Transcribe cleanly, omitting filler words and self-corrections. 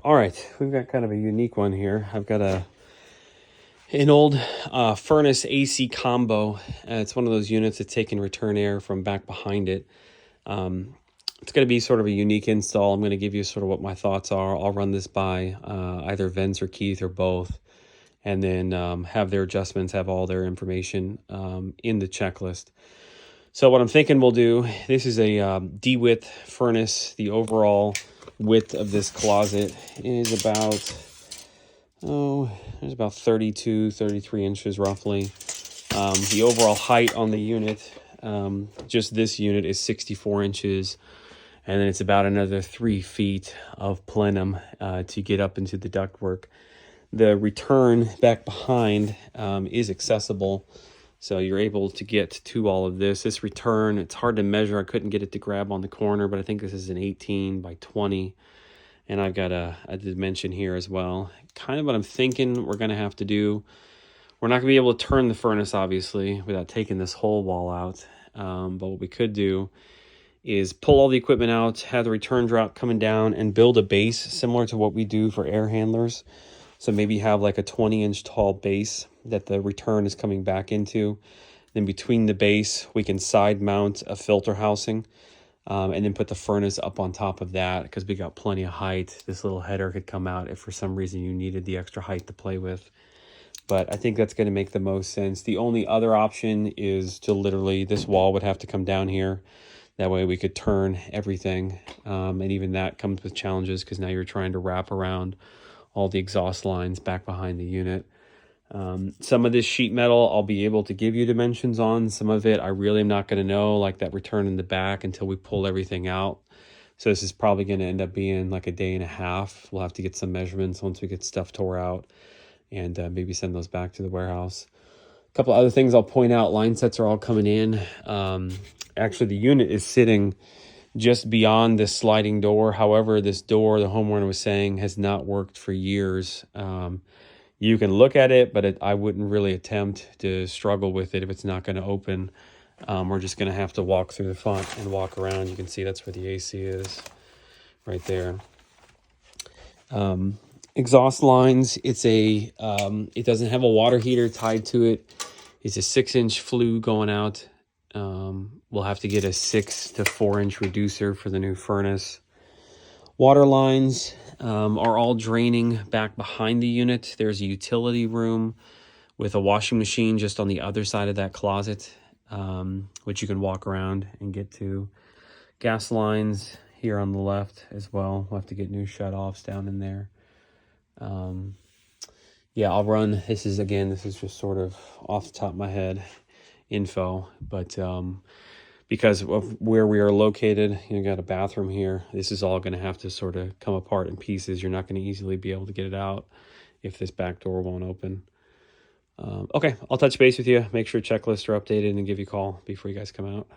All right, we've got kind of a unique one here. I've got an old furnace AC combo. It's one of those units that's taking return air from back behind it. It's going to be sort of a unique install. I'm going to give you sort of what my thoughts are. I'll run this by either Vince or Keith or both, and then have their adjustments, have all their information in the checklist. So what I'm thinking we'll do, this is a D-width furnace. The overall width of this closet is about, there's about 32, 33 inches roughly. The overall height on the unit, just this unit, is 64 inches. And then it's about another 3 feet of plenum to get up into the ductwork. The return back behind is accessible. So you're able to get to all of this. This return, it's hard to measure. I couldn't get it to grab on the corner, but I think this is an 18 by 20. And I've got a dimension here as well. Kind of what I'm thinking we're going to have to do. We're not going to be able to turn the furnace, obviously, without taking this whole wall out. But what we could do is pull all the equipment out, have the return drop coming down, and build a base similar to what we do for air handlers. So maybe have like a 20-inch tall base that the return is coming back into. Then between the base, we can side mount a filter housing, and then put the furnace up on top of that because we got plenty of height. This little header could come out if for some reason you needed the extra height to play with. But I think that's going to make the most sense. The only other option is to literally, this wall would have to come down here. That way we could turn everything. And even that comes with challenges because now you're trying to wrap around all the exhaust lines back behind the unit. Some of this sheet metal I'll be able to give you dimensions on. Some of it I really am not going to know, like that return in the back, until we pull everything out. So this is probably going to end up being like a day and a half. We'll have to get some measurements once we get stuff tore out and maybe send those back to the warehouse. A couple other things I'll point out. Line sets are all coming in. Actually, the unit is sitting just beyond this sliding door. However, this door, the homeowner was saying, has not worked for years. You can look at it, but I wouldn't really attempt to struggle with it if it's not going to open. We're just going to have to walk through the front and walk around. You can see that's where the AC is, right there. Exhaust lines, it doesn't have a water heater tied to it. It's a 6-inch flue going out. We'll have to get a 6 to 4-inch reducer for the new furnace. Water lines are all draining back behind the unit. There's a utility room with a washing machine just on the other side of that closet, which you can walk around and get to. Gas lines here on the left as well. We'll have to get new shutoffs down in there. Yeah, I'll run. This is just sort of off the top of my head info, but because of where we are located, you got a bathroom here. This is all going to have to sort of come apart in pieces. You're not going to easily be able to get it out if this back door won't open. Okay, I'll touch base with you. Make sure checklists are updated and give you a call before you guys come out.